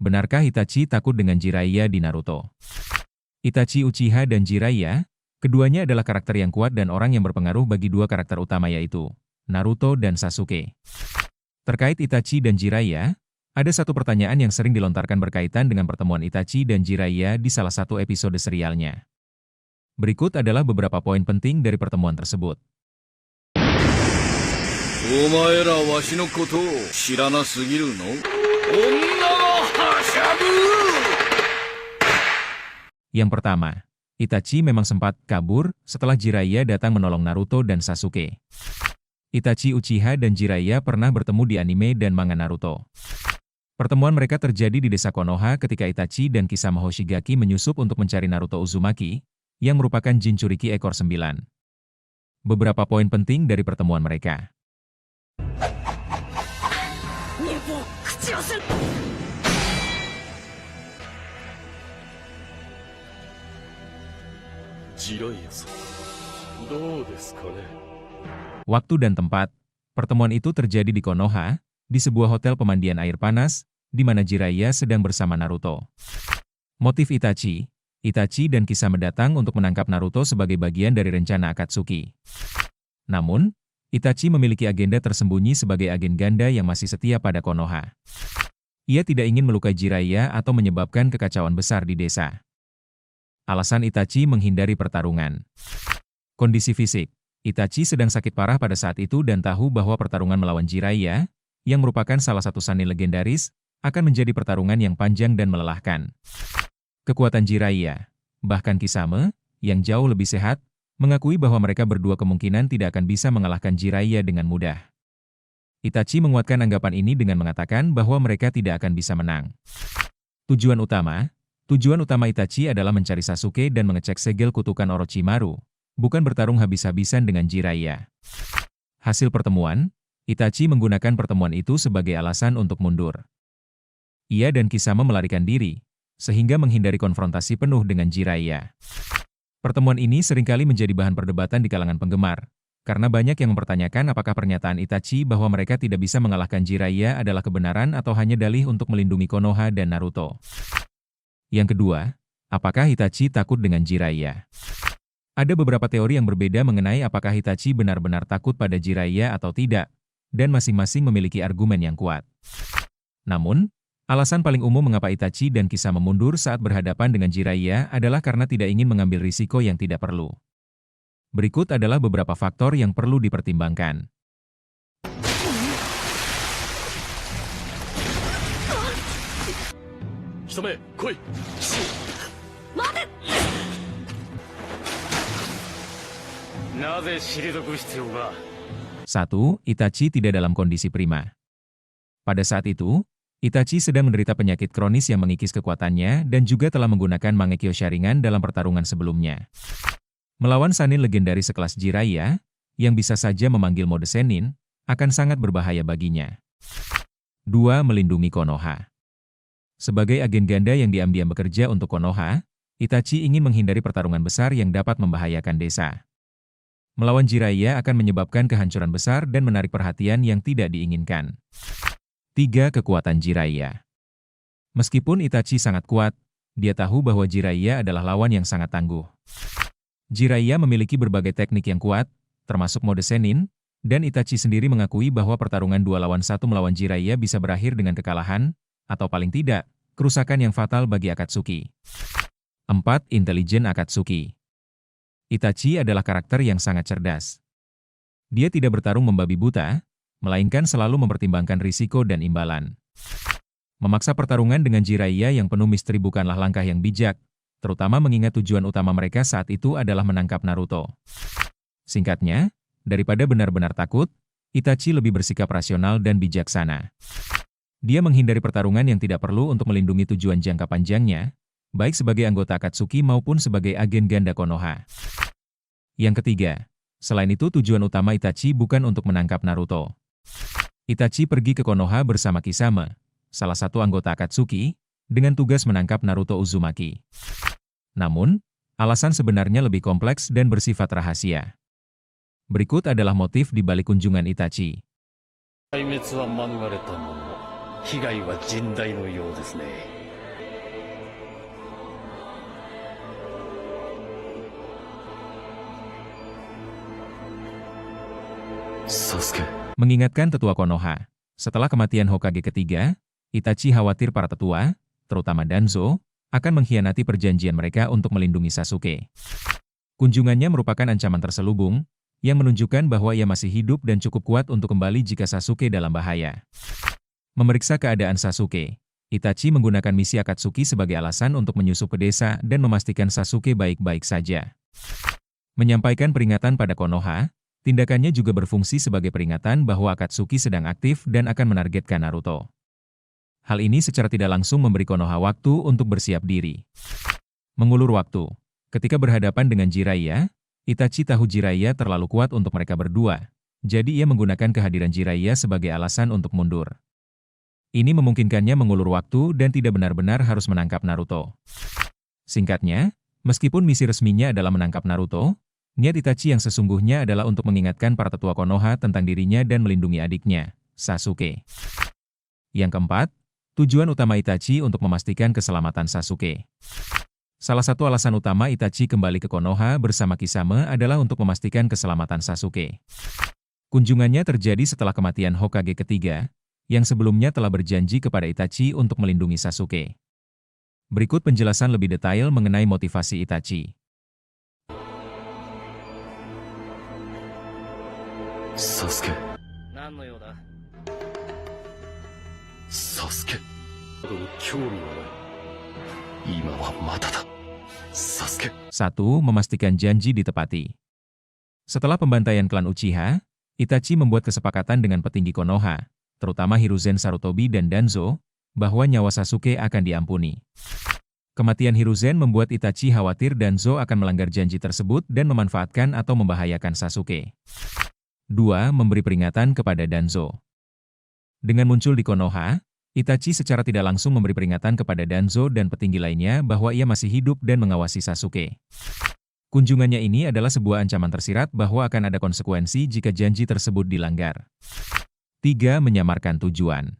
Benarkah Itachi takut dengan Jiraiya di Naruto? Itachi Uchiha dan Jiraiya, keduanya adalah karakter yang kuat dan orang yang berpengaruh bagi dua karakter utama yaitu Naruto dan Sasuke. Terkait Itachi dan Jiraiya, ada satu pertanyaan yang sering dilontarkan berkaitan dengan pertemuan Itachi dan Jiraiya di salah satu episode serialnya. Berikut adalah beberapa poin penting dari pertemuan tersebut. Yang pertama, Itachi memang sempat kabur setelah Jiraiya datang menolong Naruto dan Sasuke. Itachi Uchiha dan Jiraiya pernah bertemu di anime dan manga Naruto. Pertemuan mereka terjadi di desa Konoha ketika Itachi dan Kisame Hoshigaki menyusup untuk mencari Naruto Uzumaki, yang merupakan Jinchuriki ekor 9. Beberapa poin penting dari pertemuan mereka. Waktu dan tempat. Pertemuan itu terjadi di Konoha, di sebuah hotel pemandian air panas, di mana Jiraiya sedang bersama Naruto. Motif Itachi dan Kisame datang untuk menangkap Naruto sebagai bagian dari rencana Akatsuki. Namun, Itachi memiliki agenda tersembunyi sebagai agen ganda yang masih setia pada Konoha. Ia tidak ingin melukai Jiraiya atau menyebabkan kekacauan besar di desa. Alasan Itachi menghindari pertarungan. Kondisi fisik. Itachi sedang sakit parah pada saat itu dan tahu bahwa pertarungan melawan Jiraiya, yang merupakan salah satu Sannin legendaris, akan menjadi pertarungan yang panjang dan melelahkan. Kekuatan Jiraiya, bahkan Kisame, yang jauh lebih sehat, mengakui bahwa mereka berdua kemungkinan tidak akan bisa mengalahkan Jiraiya dengan mudah. Itachi menguatkan anggapan ini dengan mengatakan bahwa mereka tidak akan bisa menang. Tujuan utama Itachi adalah mencari Sasuke dan mengecek segel kutukan Orochimaru, bukan bertarung habis-habisan dengan Jiraiya. Hasil pertemuan, Itachi menggunakan pertemuan itu sebagai alasan untuk mundur. Ia dan Kisame melarikan diri, sehingga menghindari konfrontasi penuh dengan Jiraiya. Pertemuan ini seringkali menjadi bahan perdebatan di kalangan penggemar, karena banyak yang mempertanyakan apakah pernyataan Itachi bahwa mereka tidak bisa mengalahkan Jiraiya adalah kebenaran atau hanya dalih untuk melindungi Konoha dan Naruto. Yang kedua, apakah Itachi takut dengan Jiraiya? Ada beberapa teori yang berbeda mengenai apakah Itachi benar-benar takut pada Jiraiya atau tidak, dan masing-masing memiliki argumen yang kuat. Namun, alasan paling umum mengapa Itachi dan Kisame mundur saat berhadapan dengan Jiraiya adalah karena tidak ingin mengambil risiko yang tidak perlu. Berikut adalah beberapa faktor yang perlu dipertimbangkan. Kisame, koi! Satu, Itachi tidak dalam kondisi prima. Pada saat itu, Itachi sedang menderita penyakit kronis yang mengikis kekuatannya dan juga telah menggunakan Mangekyo Sharingan dalam pertarungan sebelumnya. Melawan Sannin legendaris sekelas Jiraiya, yang bisa saja memanggil mode Sennin, akan sangat berbahaya baginya. 2. Melindungi Konoha. Sebagai agen ganda yang diam-diam bekerja untuk Konoha, Itachi ingin menghindari pertarungan besar yang dapat membahayakan desa. Melawan Jiraiya akan menyebabkan kehancuran besar dan menarik perhatian yang tidak diinginkan. 3. Kekuatan Jiraiya. Meskipun Itachi sangat kuat, dia tahu bahwa Jiraiya adalah lawan yang sangat tangguh. Jiraiya memiliki berbagai teknik yang kuat, termasuk mode Sennin, dan Itachi sendiri mengakui bahwa pertarungan 2 lawan 1 melawan Jiraiya bisa berakhir dengan kekalahan, atau paling tidak, kerusakan yang fatal bagi Akatsuki. 4. Intelijen Akatsuki. Itachi adalah karakter yang sangat cerdas. Dia tidak bertarung membabi buta, melainkan selalu mempertimbangkan risiko dan imbalan. Memaksa pertarungan dengan Jiraiya yang penuh misteri bukanlah langkah yang bijak, terutama mengingat tujuan utama mereka saat itu adalah menangkap Naruto. Singkatnya, daripada benar-benar takut, Itachi lebih bersikap rasional dan bijaksana. Dia menghindari pertarungan yang tidak perlu untuk melindungi tujuan jangka panjangnya, baik sebagai anggota Akatsuki maupun sebagai agen ganda Konoha. Yang ketiga, selain itu tujuan utama Itachi bukan untuk menangkap Naruto. Itachi pergi ke Konoha bersama Kisame, salah satu anggota Akatsuki, dengan tugas menangkap Naruto Uzumaki. Namun, alasan sebenarnya lebih kompleks dan bersifat rahasia. Berikut adalah motif di balik kunjungan Itachi. 被害は甚大のようですね。Sasuke. Mengingatkan tetua Konoha, setelah kematian Hokage ketiga, Itachi khawatir para tetua, terutama Danzo, akan mengkhianati perjanjian mereka untuk melindungi Sasuke. Kunjungannya merupakan ancaman terselubung, yang menunjukkan bahwa ia masih hidup dan cukup kuat untuk kembali jika Sasuke dalam bahaya. Memeriksa keadaan Sasuke, Itachi menggunakan misi Akatsuki sebagai alasan untuk menyusup ke desa dan memastikan Sasuke baik-baik saja. Menyampaikan peringatan pada Konoha, tindakannya juga berfungsi sebagai peringatan bahwa Akatsuki sedang aktif dan akan menargetkan Naruto. Hal ini secara tidak langsung memberi Konoha waktu untuk bersiap diri. Mengulur waktu, ketika berhadapan dengan Jiraiya, Itachi tahu Jiraiya terlalu kuat untuk mereka berdua, jadi ia menggunakan kehadiran Jiraiya sebagai alasan untuk mundur. Ini memungkinkannya mengulur waktu dan tidak benar-benar harus menangkap Naruto. Singkatnya, meskipun misi resminya adalah menangkap Naruto, niat Itachi yang sesungguhnya adalah untuk mengingatkan para tetua Konoha tentang dirinya dan melindungi adiknya, Sasuke. Yang keempat, tujuan utama Itachi untuk memastikan keselamatan Sasuke. Salah satu alasan utama Itachi kembali ke Konoha bersama Kisame adalah untuk memastikan keselamatan Sasuke. Kunjungannya terjadi setelah kematian Hokage ketiga, yang sebelumnya telah berjanji kepada Itachi untuk melindungi Sasuke. Berikut penjelasan lebih detail mengenai motivasi Itachi. Sasuke. Sasuke. Sasuke. 1. Memastikan janji ditepati. Setelah pembantaian klan Uchiha, Itachi membuat kesepakatan dengan petinggi Konoha, terutama Hiruzen Sarutobi dan Danzo, bahwa nyawa Sasuke akan diampuni. Kematian Hiruzen membuat Itachi khawatir Danzo akan melanggar janji tersebut dan memanfaatkan atau membahayakan Sasuke. 2. Memberi peringatan kepada Danzo. Dengan muncul di Konoha, Itachi secara tidak langsung memberi peringatan kepada Danzo dan petinggi lainnya bahwa ia masih hidup dan mengawasi Sasuke. Kunjungannya ini adalah sebuah ancaman tersirat bahwa akan ada konsekuensi jika janji tersebut dilanggar. 3. Menyamarkan tujuan.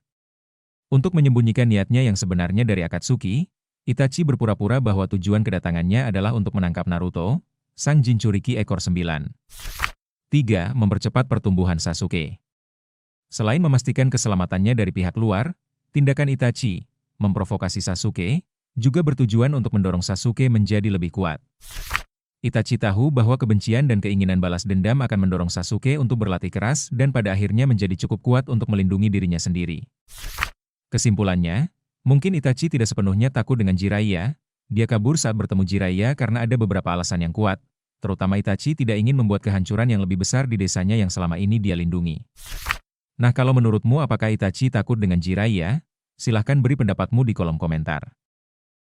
Untuk menyembunyikan niatnya yang sebenarnya dari Akatsuki, Itachi berpura-pura bahwa tujuan kedatangannya adalah untuk menangkap Naruto, sang Jinchuriki ekor 9. 3. Mempercepat pertumbuhan Sasuke. Selain memastikan keselamatannya dari pihak luar, tindakan Itachi, memprovokasi Sasuke, juga bertujuan untuk mendorong Sasuke menjadi lebih kuat. Itachi tahu bahwa kebencian dan keinginan balas dendam akan mendorong Sasuke untuk berlatih keras dan pada akhirnya menjadi cukup kuat untuk melindungi dirinya sendiri. Kesimpulannya, mungkin Itachi tidak sepenuhnya takut dengan Jiraiya, dia kabur saat bertemu Jiraiya karena ada beberapa alasan yang kuat, terutama Itachi tidak ingin membuat kehancuran yang lebih besar di desanya yang selama ini dia lindungi. Nah, kalau menurutmu apakah Itachi takut dengan Jiraiya? Silahkan beri pendapatmu di kolom komentar.